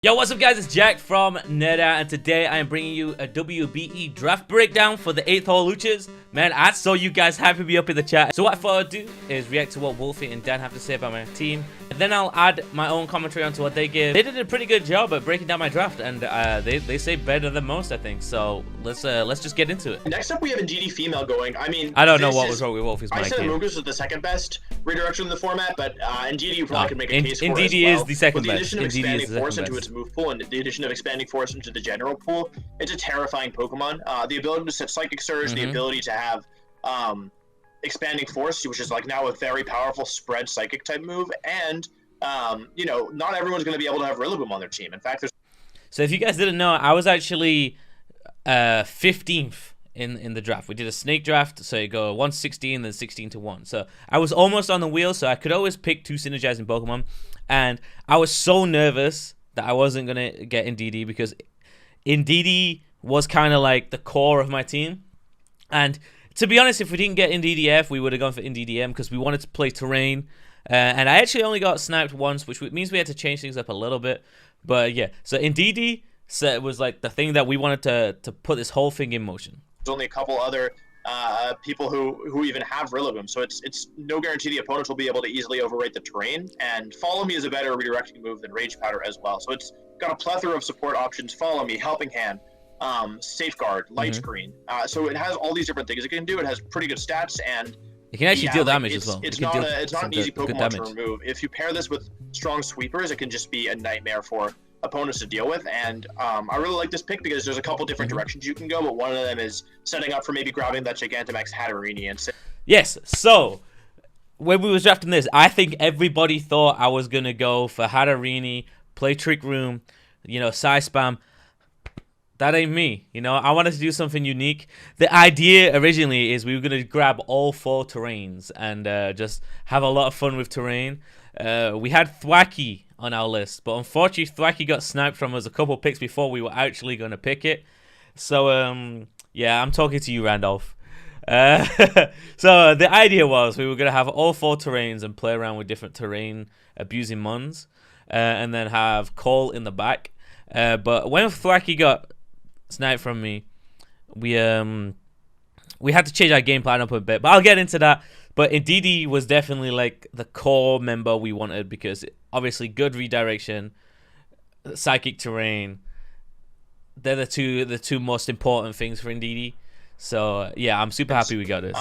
Yo, what's up guys, it's Jack from NerdOut, and today I am bringing you a WBE draft breakdown for the 8thHawluchas. Man, I saw you guys hyping me up in the chat, so what I thought I'd do is react to what Wolfey and Dan have to say about my team, and then I'll add my own commentary onto what they give. They did a pretty good job at breaking down my draft, and they say better than most, I think, so let's just get into it. Next up, we have Indeedee female going. I mean, I don't know what was wrong with Wolfey's mic. I said Amogus was the second best redirection in the format, but Indeedee you probably could make a case for Indeedee as well. is the second With the best. addition of Indeedee expanding is the force second into best. its move pool and the addition of expanding force into the general pool, it's a terrifying Pokemon. The ability to set Psychic Surge, the ability to have expanding force, which is like now a very powerful spread psychic type move, and you know, not everyone's going to be able to have Rillaboom on their team. In fact, there's So if you guys didn't know, I was actually 15th in the draft. We did a snake draft, so you go 116, then 16 to 1. So I was almost on the wheel, so I could always pick two synergizing Pokemon. And I was so nervous that I wasn't going to get Indeedee, because Indeedee was kind of like the core of my team. And to be honest, if we didn't get Indeedee F, we would have gone for Indeedee M, because we wanted to play terrain. And I actually only got sniped once, which means we had to change things up a little bit. But yeah, so Indeedee was like the thing that we wanted to put this whole thing in motion. There's only a couple other people who even have Rillaboom, so it's no guarantee the opponents will be able to easily overrate the terrain. And Follow Me is a better redirecting move than Rage Powder as well. So it's got a plethora of support options: Follow Me, Helping Hand, Safeguard, Light Screen. So it has all these different things it can do. It has pretty good stats, and it can actually deal damage as well. It's not an easy Pokemon to remove. If you pair this with strong sweepers, it can just be a nightmare for opponents to deal with. And I really like this pick because there's a couple different directions you can go, but one of them is setting up for maybe grabbing that Gigantamax Hatterini and yes. So when we was drafting this, I think everybody thought I was gonna go for Hatterini, play Trick Room, you know, Psy Spam. That ain't me. You know, I wanted to do something unique. The idea originally is we were gonna grab all 4 terrains and just have a lot of fun with terrain. We had Thwacky on our list, but unfortunately Thwacky got sniped from us a couple picks before we were actually going to pick it. So yeah, I'm talking to you, Randolph. So the idea was we were going to have all 4 terrains and play around with different terrain abusing mons, and then have Cole in the back. But when Thwacky got sniped from me, we had to change our game plan up a bit, but I'll get into that. But Indeedee was definitely like the core member we wanted, because obviously good redirection, psychic terrain, they're the two most important things for Indeedee. So yeah, I'm super happy we got this.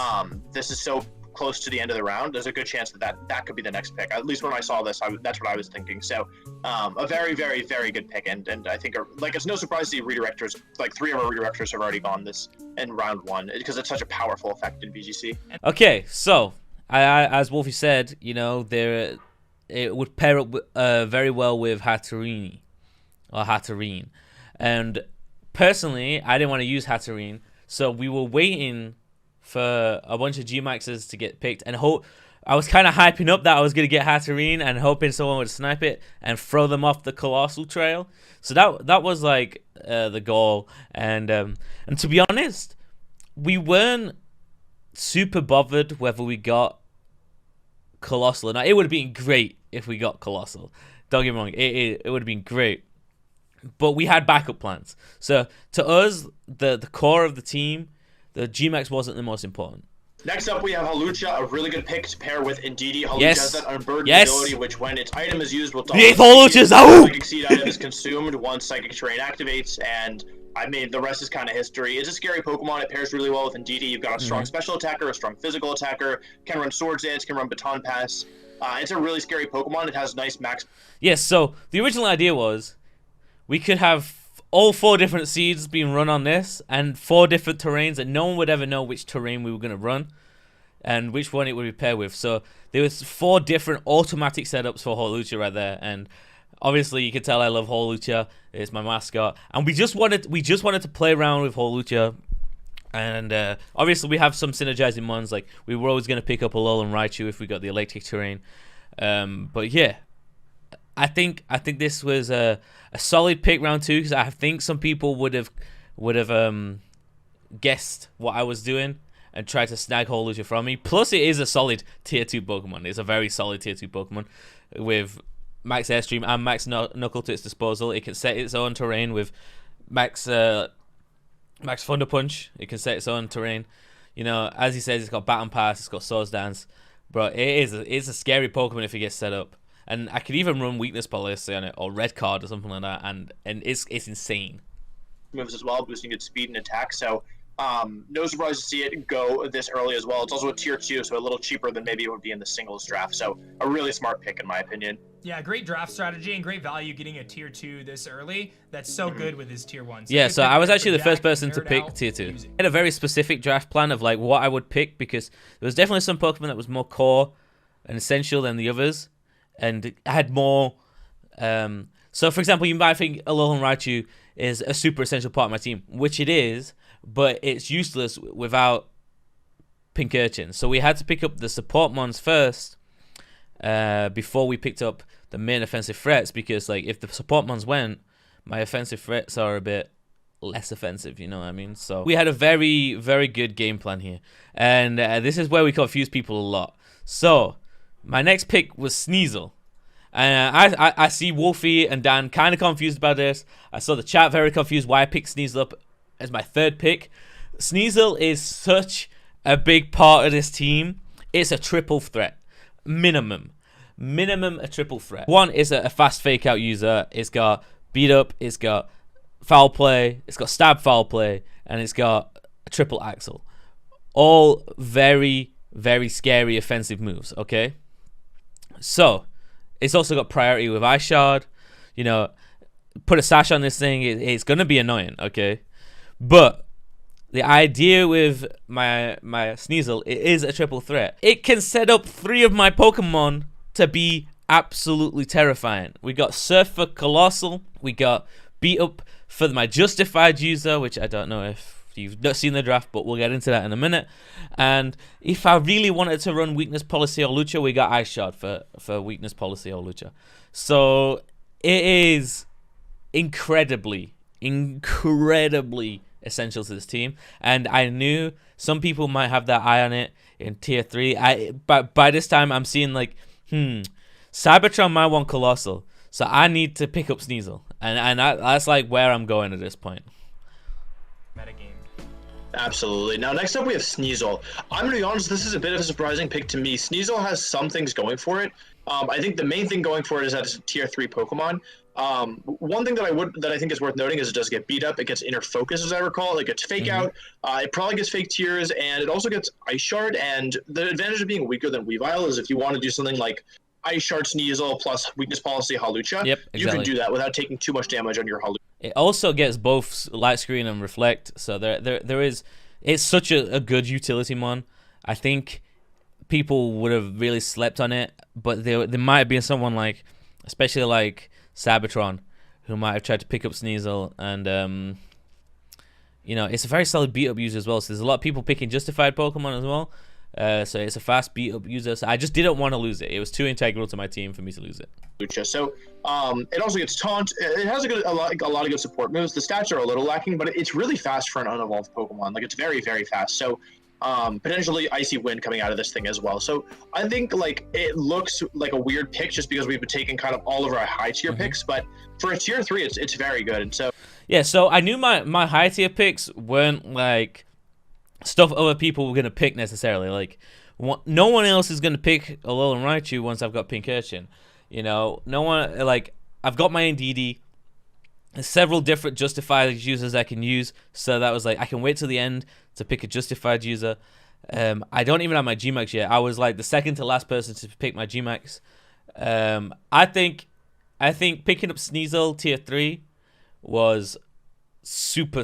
This is so close to the end of the round. There's a good chance that could be the next pick. At least when I saw this, that's what I was thinking. So a very, very, very good pick, and I think like it's no surprise the redirectors, like 3 of our redirectors have already gone this in round 1, because it's such a powerful effect in VGC. Okay, so as Wolfey said, you know, it would pair up very well with Hatterini or Hatterene, and personally, I didn't want to use Hatterene, so we were waiting for a bunch of G-Maxes to get picked, and I was kind of hyping up that I was going to get Hatterene and hoping someone would snipe it and throw them off the Colossal trail. So that was like the goal, and to be honest, we weren't super bothered whether we got Colossal or not. It would have been great if we got Colossal. Don't get me wrong, it would have been great. But we had backup plans. So to us, the core of the team, the G-Max wasn't the most important. Next up, we have Hawlucha, a really good pick to pair with Indeedee. Hawlucha Yes. has that unburdened Yes. ability, which when its item is used will The 8thHawluchas, oh! Psychic Seed item is consumed once Psychic Terrain activates, and I mean, the rest is kind of history. It's a scary Pokemon. It pairs really well with Indeedee. You've got a strong special attacker, a strong physical attacker, can run Swords Dance, can run Baton Pass. It's a really scary Pokemon. It has nice max. Yes, so the original idea was we could have all 4 different seeds being run on this, and 4 different terrains, and no one would ever know which terrain we were going to run and which one it would be paired with. So there was 4 different automatic setups for Hawlucha right there, and obviously you can tell I love Hawlucha. It's my mascot, and we just wanted to play around with Hawlucha. And obviously we have some synergizing mons, like we were always going to pick up Alolan Raichu if we got the electric terrain. But yeah, I think this was a solid pick round 2, because I think some people would have guessed what I was doing and tried to snag Hawlucha from me. Plus, it is a solid tier 2 Pokemon. It's a very solid tier 2 Pokemon with Max Airstream and Max Knuckle to its disposal. It can set its own terrain with Max Thunder Punch. It can set its own terrain. You know, as he says, it's got Baton Pass, it's got Swords Dance. Bro, it's a scary Pokemon if it gets set up. And I could even run Weakness Policy on it, or Red Card or something like that, and it's insane. Moves as well, boosting its speed and attack. So no surprise to see it go this early as well. It's also a tier 2, so a little cheaper than maybe it would be in the singles draft. So a really smart pick in my opinion. Yeah, great draft strategy and great value getting a tier 2 this early. That's so good with his tier 1. So yeah, so I was actually the first person to pick tier 2. I had a very specific draft plan of like what I would pick, because there was definitely some Pokemon that was more core and essential than the others, and I had more. So for example, you might think Alolan Raichu is a super essential part of my team, which it is, but it's useless without Pincurchin. So we had to pick up the support mons first before we picked up the main offensive threats, because like if the support mons went, my offensive threats are a bit less offensive, you know what I mean? So we had a very, very good game plan here, and this is where we confuse people a lot. So my next pick was Sneasel. I see Wolfey and Dan kind of confused about this. I saw the chat very confused why I picked Sneasel up as my third pick. Sneasel is such a big part of this team. It's a triple threat. Minimum a triple threat. One is a fast fake out user. It's got beat up, it's got foul play, it's got stab foul play, and it's got a triple axle. All very, very scary offensive moves, okay? So it's also got priority with Ice Shard. You know, put a sash on this thing, it's gonna be annoying, okay? But the idea with my Sneasel, it is a triple threat. It can set up 3 of my Pokemon to be absolutely terrifying. We got Surf for Colossal, we got Beat Up for my Justified user, which I don't know if you've not seen the draft, but we'll get into that in a minute. And if I really wanted to run Weakness Policy or Lucha, we got Ice Shard for Weakness Policy or Lucha. So it is incredibly essential to this team, and I knew some people might have their eye on it in tier 3. But by this time I'm seeing like, Cybertron might want Colossal, so I need to pick up Sneasel, and that's like where I'm going at this point. Metagame. Absolutely. Now, next up we have Sneasel. I'm going to be honest, this is a bit of a surprising pick to me. Sneasel has some things going for it. I think the main thing going for it is that it's a tier 3 Pokemon. One thing that I think is worth noting is it does get beat up. It gets inner focus, as I recall. It gets fake out. It probably gets fake tears, and it also gets Ice Shard. And the advantage of being weaker than Weavile is if you want to do something like Ice Shard Sneasel plus Weakness Policy Hawlucha, exactly. You can do that without taking too much damage on your Hawlucha. It also gets both Light Screen and Reflect, so there is. It's such a good utility mon. I think people would have really slept on it, but there might have been someone like, especially like Cybertron, who might have tried to pick up Sneasel, and you know, it's a very solid beat up user as well. So there's a lot of people picking Justified Pokemon as well. So it's a fast beat up user. So I just didn't want to lose it. It was too integral to my team for me to lose it. So it also gets Taunt. It has a lot of good support moves. The stats are a little lacking, but it's really fast for an unevolved Pokemon. Like, it's very, very fast. So potentially Icy Wind coming out of this thing as well. So I think like it looks like a weird pick just because we've been taking kind of all of our high tier picks, but for a tier 3, it's very good. And so yeah, so I knew my high tier picks weren't like stuff other people were gonna pick necessarily. Like no one else is gonna pick Alolan Raichu once I've got Pincurchin. You know, no one, like, I've got my Indeedee. There's several different Justified users I can use, so that was like, I can wait till the end to pick a Justified user. I don't even have my Gmax yet. I was like the second to last person to pick my Gmax. I think picking up Sneasel tier 3 was super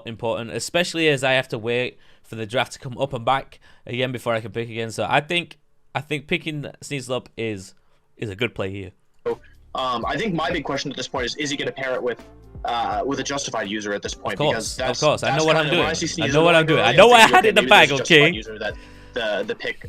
important, especially as I have to wait for the draft to come up and back again before I can pick again. So I think picking Sneasel up is a good play here. I think my big question at this point is he going to pair it with a Justified user at this point? Because of course. I know what I'm doing. I know what I'm doing. I know what I had in the bag, okay? User that the pick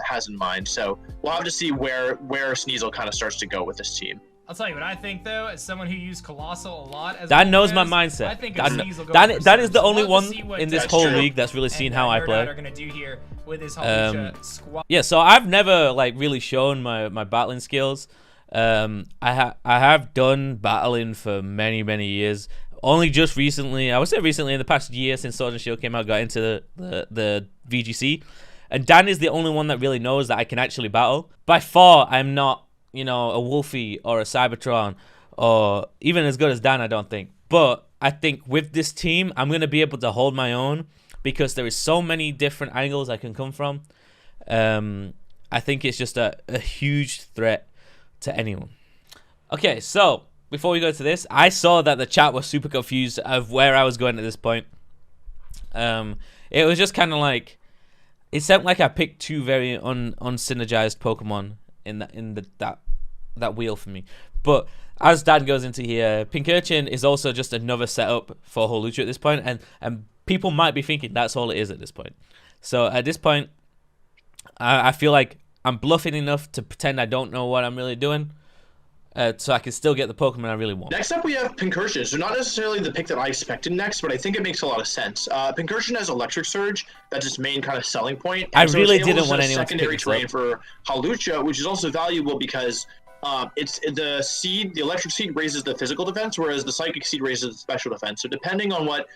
has in mind. So we'll have to see where Sneasel kind of starts to go with this team. I'll tell you what I think, though, as someone who used Colossal a lot. As Dan knows my mindset. I think Dan is the only one in this whole league that's really seen how I play. Are gonna do here with his Hawlucha squad. Yeah, so I've never like really shown my battling skills. I have done battling for many years. Only just recently, I would say recently, in the past year since Sword and Shield came out, got into the VGC, and Dan is the only one that really knows that I can actually battle. By far, I'm not, you know, a Wolfey or a Cybertron, or even as good as Dan, I don't think. But I think with this team, I'm gonna be able to hold my own because there is so many different angles I can come from. I think it's just a huge threat to anyone. Okay, so before we go to this, I saw that the chat was super confused of where I was going at this point. It was just kind of like, it seemed like I picked two very unsynergized Pokemon in that wheel for me. But as Dan goes into here, Pincurchin is also just another setup for Hawlucha at this point, and people might be thinking that's all it is at this point. So at this point, I feel like I'm bluffing enough to pretend I don't know what I'm really doing, so I can still get the Pokemon I really want. Next up, we have Pincurchin. So not necessarily the pick that I expected next, but I think it makes a lot of sense. Pincurchin has Electric Surge. That's its main kind of selling point. I really didn't want anyone to pick secondary this terrain up for Hawlucha, which is also valuable because it's the seed. The Electric Seed raises the physical defense, whereas the Psychic Seed raises the special defense. So depending on what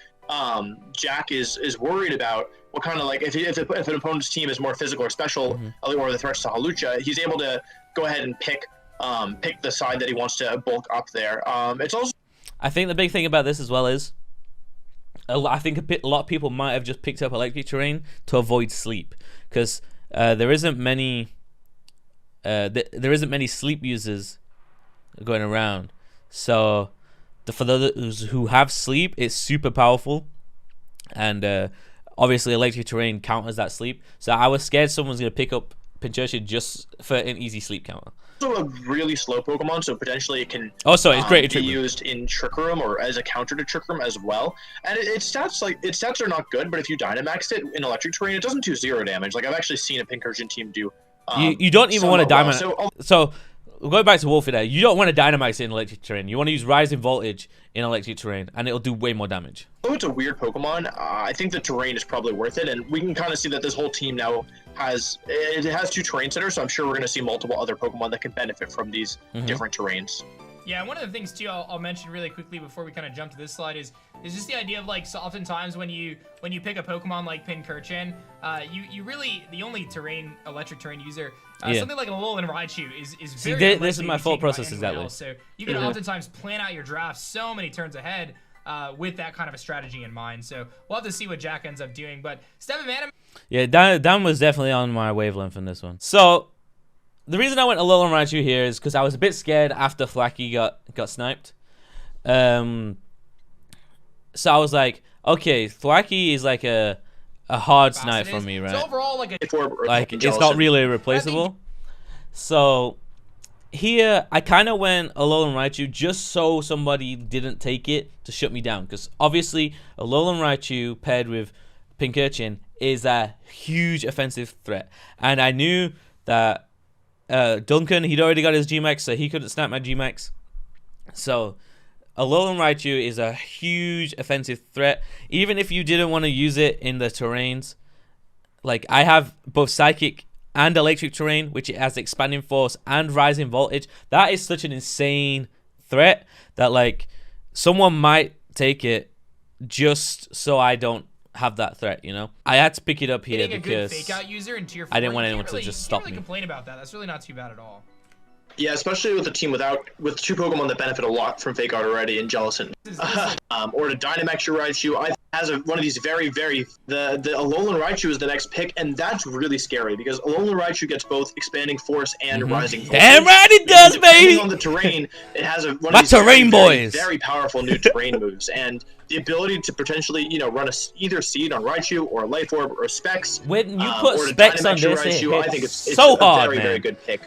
Jack is worried about, what kind of like if an opponent's team is more physical or special, or the threats to Hawlucha, he's able to go ahead and pick the side that he wants to bulk up there. It's also, I think the big thing about this as well is, I think a lot of people might have just picked up Electric Terrain to avoid sleep, because there isn't many sleep users going around. So for those who have sleep, it's super powerful, and obviously Electric Terrain counters that sleep. So I was scared someone's gonna pick up Pincurchin just for an easy sleep counter. a really slow Pokemon, so potentially it can it's great be used in Trick Room or as a counter to Trick Room as well. And its stats are not good, but if you Dynamax it in Electric Terrain, it doesn't do 0 damage. Like I've actually seen a Pincurchin team do. You don't even want to Dynamax. Well. So going back to Wolfey there, you don't want to Dynamax it in Electric Terrain. You want to use Rising Voltage in Electric Terrain, and it'll do way more damage. Although it's a weird Pokemon, I think the terrain is probably worth it, and we can kind of see that this whole team now has 2 terrain centers, so I'm sure we're going to see multiple other Pokemon that can benefit from these different terrains. Yeah, one of the things too I'll mention really quickly before we kind of jump to this slide is just the idea of like, so oftentimes when you pick a Pokemon like Pincurchin, you really the only electric terrain user, something like Alolan Raichu is very this is my thought process exactly. So you can oftentimes plan out your draft so many turns ahead with that kind of a strategy in mind. So we'll have to see what Jack ends up doing. But Step Man, yeah, Dan was definitely on my wavelength in this one. So the reason I went Alolan Raichu here is because I was a bit scared after Thwackey got sniped. So I was like, okay, Thwackey is like a hard snipe for me, right? So overall, like it's not really replaceable. So here I kind of went Alolan Raichu just so somebody didn't take it to shut me down, because obviously Alolan Raichu paired with Pincurchin is a huge offensive threat, and I knew that Duncan, he'd already got his Gmax, so he couldn't snap my Gmax. So Alolan Raichu is a huge offensive threat, even if you didn't want to use it in the terrains. Like, I have both Psychic and Electric Terrain, which it has Expanding Force and Rising Voltage. That is such an insane threat that, like, someone might take it just so I don't have that threat, you know? I had to pick it up here because fake out user in tier 4, I didn't want anyone to just stop me. Complain about that. That's really not too bad at all. Yeah, especially with a team with 2 Pokemon that benefit a lot from Fake Out already in Jellicent. Or to Dynamax your Raichu, has one of these the Alolan Raichu is the next pick, and that's really scary because Alolan Raichu gets both Expanding Force and Rising Voltage. Damn right it does, baby! On the terrain, it has one of these terrain boys. Very powerful new terrain moves, and the ability to potentially, run either Seed on Raichu or Life Orb or Specs. When you put Specs on this, Raichu, I think it's so hard, very, very good pick.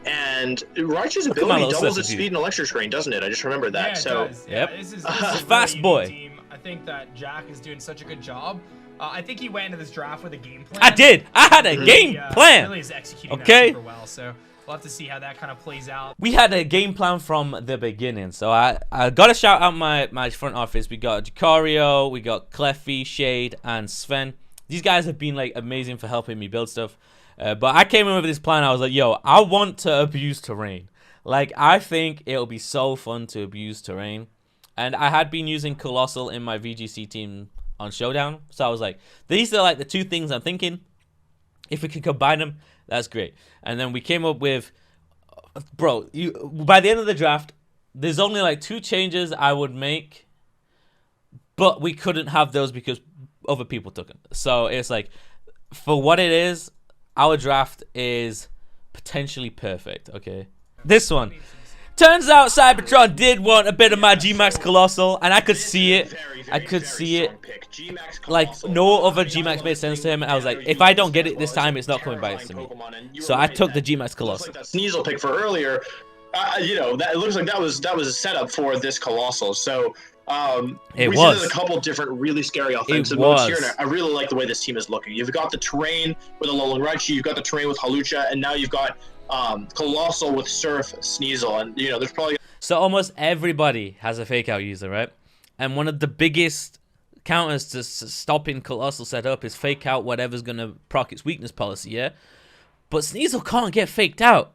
And Raichu's ability doubles its speed in Electric Terrain, doesn't it? I just remember that. Yeah, so, it does. Yeah, this is a fast boy. Team. I think that Jack is doing such a good job. I think he went into this draft with a game plan. I did. I had a game plan. Really is executing that super well. So we'll have to see how that kind of plays out. We had a game plan from the beginning. So I got to shout out my front office. We got Jacario, we got Cleffy, Shade, and Sven. These guys have been like amazing for helping me build stuff. But I came in with this plan. I was like, yo, I want to abuse terrain. Like, I think it'll be so fun to abuse terrain. And I had been using Colossal in my VGC team on Showdown. So I was like, these are like the two things I'm thinking. If we can combine them, that's great. And then we came up with, bro, by the end of the draft, there's only like 2 changes I would make. But we couldn't have those because other people took them. So it's like, for what it is, our draft is potentially perfect, okay? This one. Turns out Cybertron did want a bit of my G-Max Colossal, and I could see it. I could see it. Like, no other G-Max made sense to him, and I was like, if I don't get it this time, it's not coming back to me. So I took the G-Max Colossal. That Sneasel pick for earlier, you know, that it looks like that was a setup for this Colossal. So we see there's a couple different really scary offensive modes here, and I really like the way this team is looking. You've got the terrain with Alolan Raichu, you've got the terrain with Hawlucha, and now you've got Colossal with Surf, Sneasel, and you know there's probably. So almost everybody has a fake out user, right? And one of the biggest counters to stopping Colossal setup is fake out whatever's gonna proc its weakness policy, yeah. But Sneasel can't get faked out.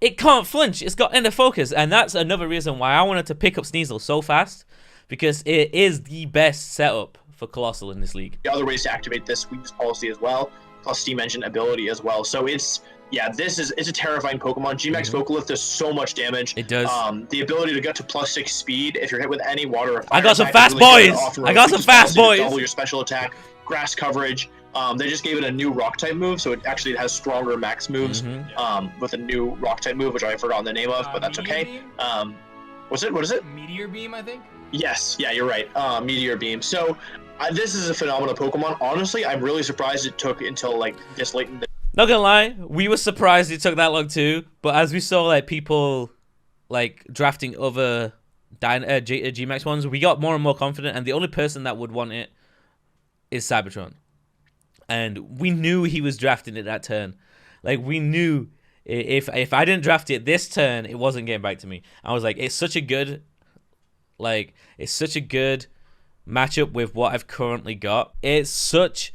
It can't flinch. It's got ender focus, and that's another reason why I wanted to pick up Sneasel so fast, because it is the best setup for Colossal in this league. The other ways to activate this weakness policy as well, plus Steam Engine ability as well. So it's a terrifying Pokemon. G-Max Vocalift does so much damage. It does. The ability to get to +6 speed if you're hit with any water or fire. I got some fast boys. I got some fast boys. Double your special attack, grass coverage. They just gave it a new rock type move, so it actually has stronger max moves with a new rock type move, which I've forgotten the name of, but that's okay. What is it? Meteor Beam, I think. Yes, yeah, you're right. Meteor Beam. So this is a phenomenal Pokemon. Honestly, I'm really surprised it took until like this late in the. Not gonna lie, we were surprised it took that long too. But as we saw, like people like drafting other G-Max ones, we got more and more confident. And the only person that would want it is Cybertron. And we knew he was drafting it that turn. Like, we knew if I didn't draft it this turn, it wasn't getting back to me. I was like, it's such a good matchup with what I've currently got. It's such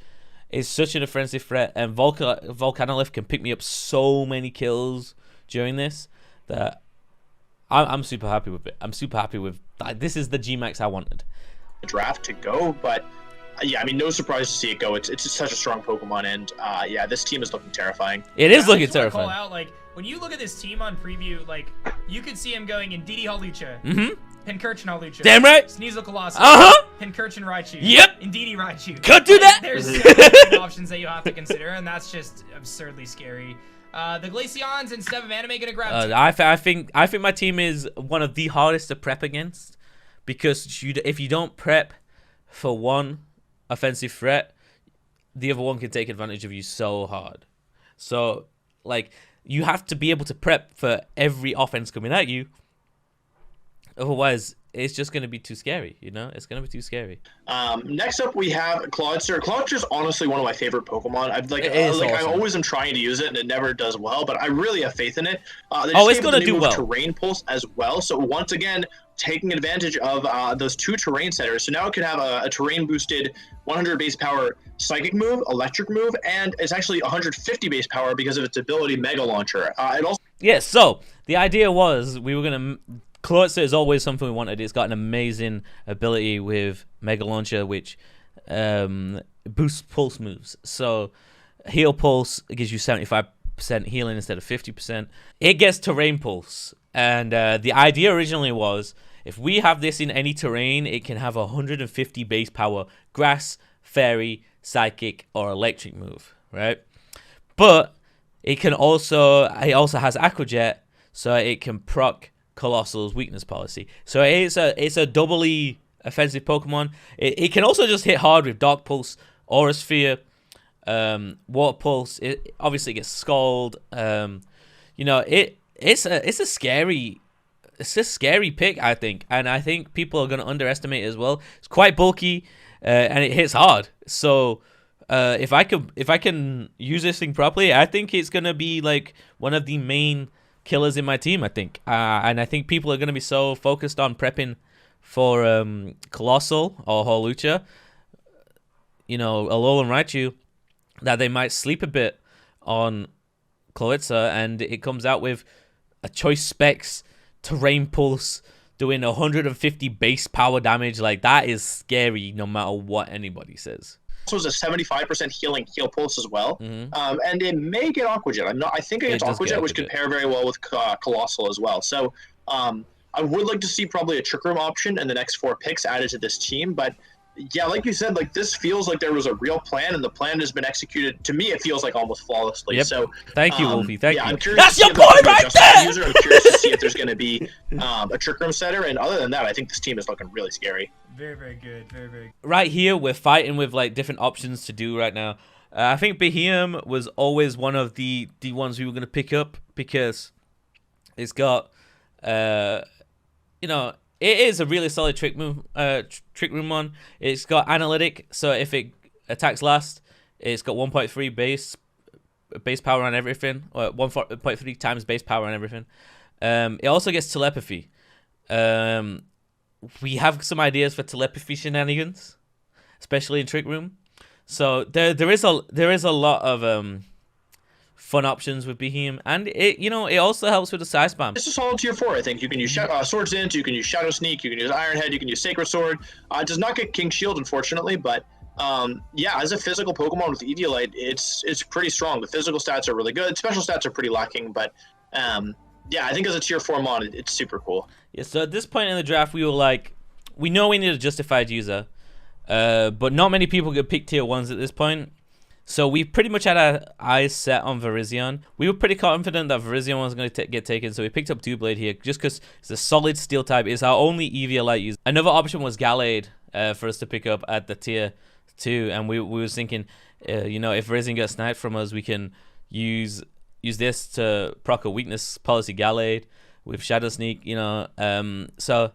an offensive threat, and Volcanolith can pick me up so many kills during this that I'm super happy with it. I'm super happy with this is the G-Max I wanted. Draft to go, but yeah, I mean, no surprise to see it go. It's just such a strong Pokemon, and yeah, this team is looking terrifying. It is looking I just wanna terrifying. call out, like, when you look at this team on preview, like, you could see him going in DD-Hawlucha, Pincurchin Hawlucha, Damn right. Sneasel Colossal, Pincurchin Raichu, Yep. Indeedee Raichu. Could do that. There's so many options that you have to consider, and that's just absurdly scary. The Glaceons and Step of Anime gonna grab. I think my team is one of the hardest to prep against, because if you don't prep for one offensive threat, the other one can take advantage of you so hard. So, like, you have to be able to prep for every offense coming at you. Otherwise, it's just going to be too scary, you know? It's going to be too scary. Next up, we have Clawitzer. Clawitzer is honestly one of my favorite Pokemon. Awesome. I always am trying to use it, and it never does well, but I really have faith in it. It's going to do well. Terrain Pulse as well. So once again, taking advantage of those 2 terrain setters. So now it could have a terrain boosted 100 base power psychic move, electric move, and it's actually 150 base power because of its ability Mega Launcher. So the idea was we were going to... Colossal is always something we wanted. It's got an amazing ability with Mega Launcher, which boosts pulse moves. So Heal Pulse gives you 75% healing instead of 50%. It gets Terrain Pulse. And the idea originally was, if we have this in any terrain, it can have 150 base power Grass, Fairy, Psychic, or Electric move, right? But it also has Aqua Jet, so it can proc Colossal's weakness policy. So it's a doubly offensive Pokemon. It can also just hit hard with Dark Pulse, Aura Sphere, Water Pulse. It obviously gets Scald. It's a scary pick, I think, and I think people are going to underestimate it as well. It's quite bulky, and it hits hard. So if I can use this thing properly, I think it's going to be like one of the main killers in my team, I think. And I think people are going to be so focused on prepping for Colossal or Hawlucha, Alolan Raichu, that they might sleep a bit on Colossal, and it comes out with a choice specs, terrain pulse, doing 150 base power damage. Like, that is scary no matter what anybody says. Also has a 75% heal pulse as well, Mm-hmm. And it may get Aqua Jet. I think it gets Aqua Jet, which could pair very well with Colossal as well. So I would like to see probably a Trick Room option in the next 4 picks added to this team, but yeah, like you said, like this feels like there was a real plan, and the plan has been executed. To me, it feels like almost flawlessly. Yep. So thank you, Wolfey. Thank you. I'm curious. That's your boy right there. I'm curious to see if there's going to be a Trick Room setter, and other than that, I think this team is looking really scary. Very, very good. Very, very good. Right here, we're fighting with like different options to do right now. I think Behemoth was always one of the ones we were going to pick up because it's got, it is a really solid trick room one. It's got analytic, so if it attacks last, it's got 1.3 base power on everything, or 1.3 times base power on everything. It also gets telepathy. We have some ideas for telepathy shenanigans, especially in Trick Room. So there is a lot of fun options with Behemoth, and it also helps with the side spam. It's a solid tier 4, I think. You can use Swords Int, you can use Shadow Sneak, you can use Iron Head, you can use Sacred Sword. It does not get King Shield, unfortunately, but yeah, as a physical Pokemon with Eviolite, it's pretty strong. The physical stats are really good. Special stats are pretty lacking, but yeah, I think as a tier 4 mod, it's super cool. Yeah, so at this point in the draft, we were like, we know we need a justified user, but not many people could pick tier 1s at this point. So we pretty much had our eyes set on Virizion. We were pretty confident that Virizion was going to get taken, so we picked up Doublade here just because it's a solid steel type. It's our only Eviolite user. Another option was Gallade for us to pick up at the tier 2, and we was thinking, if Virizion gets sniped from us, we can use this to proc a weakness policy Gallade with Shadow Sneak, so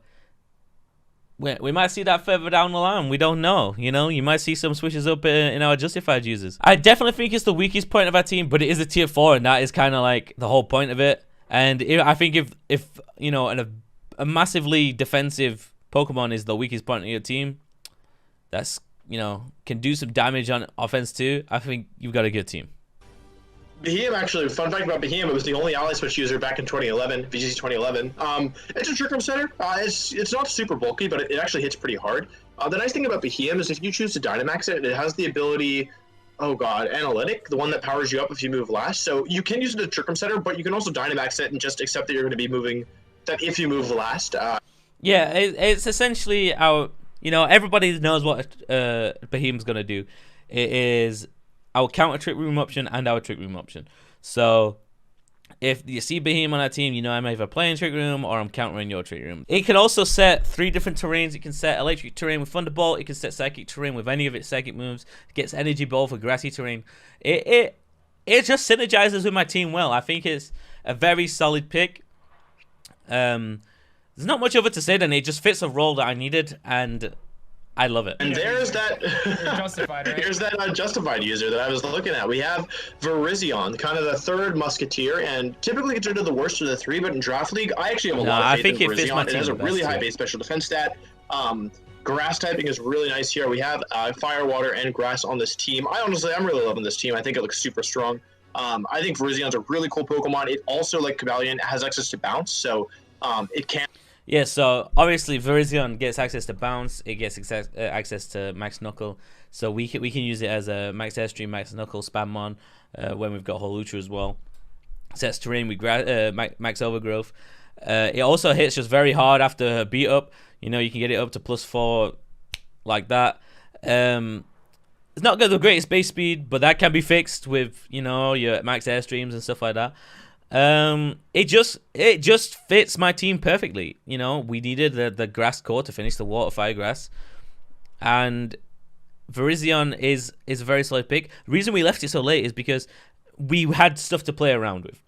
we might see that further down the line. We don't know, you might see some switches up in our justified users. I definitely think it's the weakest point of our team, but it is a tier 4, and that is kind of like the whole point of it. And I think if a massively defensive Pokemon is the weakest point of your team, that's can do some damage on offense too, I think you've got a good team. Behemoth, actually, fun fact about Behemoth, was the only ally switch user back in 2011, VGC 2011. It's a Trick Room setter. It's not super bulky, but it actually hits pretty hard. The nice thing about Behemoth is if you choose to Dynamax it, it has the ability, Analytic, the one that powers you up if you move last. So you can use it as a Trick Room setter, but you can also Dynamax it and just accept that you're going to be moving, that if you move last. Yeah, it's essentially our, everybody knows what Behemoth's going to do. It is our counter Trick Room option and our Trick Room option. So if you see Behemoth on our team, I'm either playing Trick Room or I'm countering your Trick Room. It can also set 3 different terrains. It can set electric terrain with Thunderbolt. It can set psychic terrain with any of its psychic moves. It gets energy ball for grassy terrain. It just synergizes with my team well. I think it's a very solid pick. There's not much of it to say than it just fits a role that I needed, and I love it. And there's that Justified, right? Here's that justified user that I was looking at. We have Virizion, kind of the third musketeer, and typically considered the worst of the 3, but in Draft League, I actually have a lot of faith in Virizion. It has a really high base special defense stat. Grass typing is really nice here. We have fire, water, and grass on this team. I'm really loving this team. I think it looks super strong. I think Virizion's a really cool Pokemon. It also, like Cobalion, has access to bounce, so it can. Yeah, so obviously Virizion gets access to bounce. It gets access to max knuckle, so we can use it as a max airstream, max knuckle spam on when we've got Hawlucha as well. Sets terrain with max overgrowth. It also hits just very hard after beat up. You can get it up to +4 like that. It's not got the greatest base speed, but that can be fixed with your max airstreams and stuff like that. It just fits my team perfectly. We needed the grass core to finish the water fire grass, and Virizion is a very solid pick. The reason we left it so late is because we had stuff to play around with.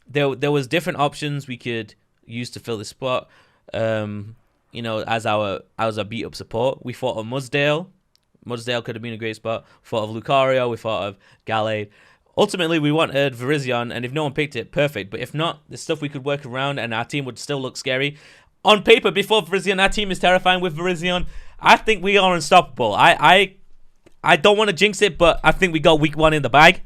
There was different options we could use to fill this spot. As our beat up support, we thought of Mudsdale. Mudsdale could have been a great spot. We thought of Lucario. We thought of Gallade. Ultimately, we wanted Virizion, and if no one picked it, perfect. But if not, there's stuff we could work around, and our team would still look scary. On paper, before Virizion, our team is terrifying. With Virizion, I think we are unstoppable. I don't want to jinx it, but I think we got week 1 in the bag.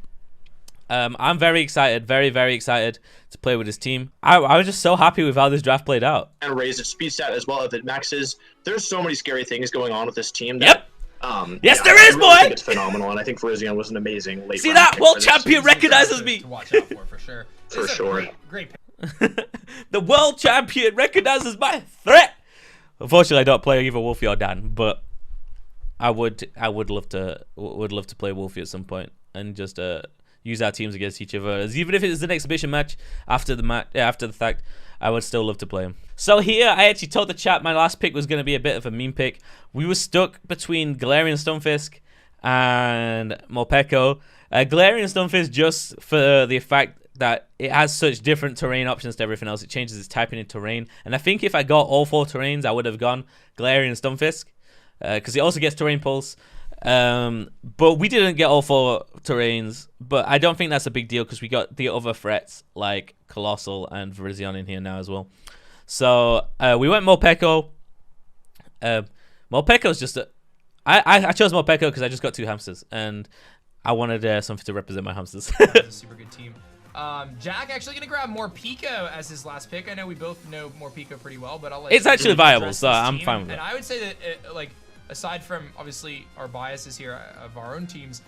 I'm very excited, very excited to play with his team. I was just so happy with how this draft played out. And raise its speed stat as well if it maxes. There's so many scary things going on with this team. That, Yep. Yes, there is, I really boy. think it's phenomenal, and I think Virizion was an amazing late. See round that? pick World for this. champion recognizes me. To watch out for sure. For This is a sure. Great pick. The world champion recognizes my threat. Unfortunately, I don't play either Wolfey or Dan, but I would love to play Wolfey at some point and just use our teams against each other. Even if it's an exhibition match after the fact, I would still love to play him. So here, I actually told the chat my last pick was going to be a bit of a meme pick. We were stuck between Galarian Stunfisk and Morpeko. Galarian Stunfisk just for the fact that it has such different terrain options to everything else. It changes its typing in terrain. And I think if I got all 4 terrains, I would have gone Galarian Stunfisk because it also gets Terrain Pulse. But we didn't get all 4 terrains, but I don't think that's a big deal because we got the other threats like Colossal and Virizion in here now as well. So we went Morpeko. Morpeko's just I chose Morpeko because I just got 2 hamsters and I wanted something to represent my hamsters. That's a super good team. Jack actually gonna grab Morpeko as his last pick. I know we both know Morpeko pretty well, but I'll let It's you actually viable, address so this I'm team. fine with And it. I would say that like aside from obviously our biases here of our own teams,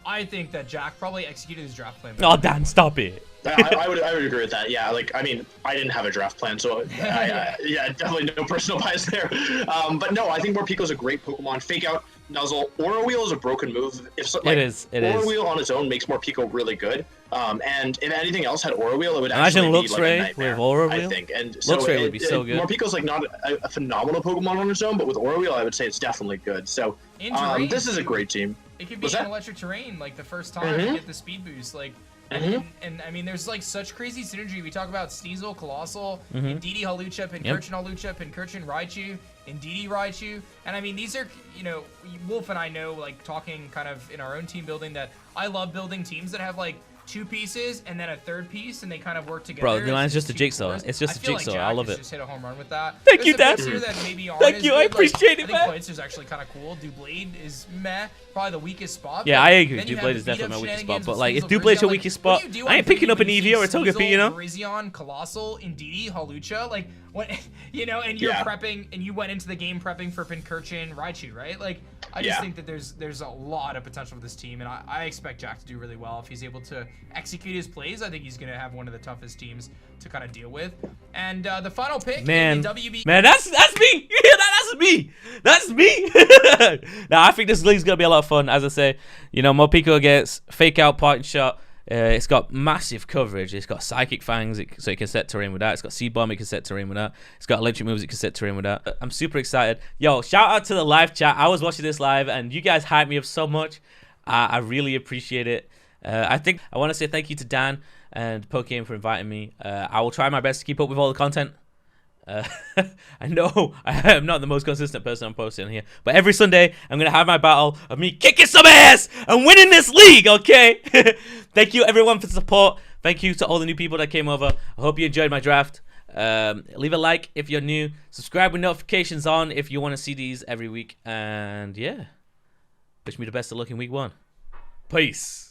I think that Jack probably executed his draft plan. Oh, Dan, stop it. I would agree with that. Yeah, like I mean, I didn't have a draft plan, so yeah, definitely no personal bias there. But no, I think Morpeko's a great Pokemon. Fake Out, Nuzzle, Aura Wheel is a broken move. If so, like, It is. Aura Wheel on its own makes Morpeko really good. And if anything else had Aura Wheel, it would Imagine actually be like a Luxray nightmare, with Aura I Wheel. think. And so Luxray would be so good. Morpeko's like not a phenomenal Pokemon on its own, but with Aura Wheel, I would say it's definitely good. So In terrain, this is a too. great team. It could be What's an that? electric terrain like the first time you get the speed boost. Like, and I mean, there's like such crazy synergy. We talk about Sneasel, Colossal, Indeedee HawluchA, Pincurchin HawluchA, Pincurchin Raichu, Indeedee Raichu. And I mean, these are, you know, Wolf and I know, like, talking kind of in our own team building that I love building teams that have like 2 pieces and then a 3rd piece, and they kind of work together. Bro, the line's as just a 2 jigsaw. cores. It's just I a feel jigsaw. Like I Jack love has it. Just hit a home run with that. Thank There's you, some Dan. picks here that maybe aren't Thank as you, I good, appreciate it, I man. think Points is actually kind of cool. Dublade is meh, probably the weakest spot. Yeah, but I agree. then you have Dublade the is definitely my beat-up weakest spot. shenanigans But with like, if Sneasel, Dublade's Virizion, your like, weakest what spot, do you do I on ain't picking up an Pokemon? Eevee or a Togepi, you know? Virizion, Colossal, Indeedee, HawluchA, like what, you know, and you're prepping, and you went into the game prepping for Pincurchin, Raichu, right? Like, I just think that there's a lot of potential for this team, and I expect Jack to do really well if he's able to execute his plays. I think he's gonna have one of the toughest teams to kind of deal with. And the final pick in the WBE. Man, that's me. You hear that? That's me. That's me. Now, I think this league's gonna be a lot of fun. As I say, you know, Morpeko gets Fake Out, Parting Shot. It's got massive coverage. It's got Psychic Fangs, so it can set terrain with that. It's got Seed Bomb, it can set terrain with that. It's got electric moves, it can set terrain with that. I'm super excited. Yo, shout out to the live chat. I was watching this live, and you guys hyped me up so much. I really appreciate it. I think I want to say thank you to Dan and Pokegame for inviting me. I will try my best to keep up with all the content. I know I am not the most consistent person on posting here, but every Sunday I'm gonna have my battle of me kicking some ass and winning this league. Okay. Thank you everyone for the support. Thank you to all the new people that came over. I hope you enjoyed my draft. Leave a like if you're new. Subscribe with notifications on if you want to see these every week. And yeah, wish me the best of luck in week 1. Peace.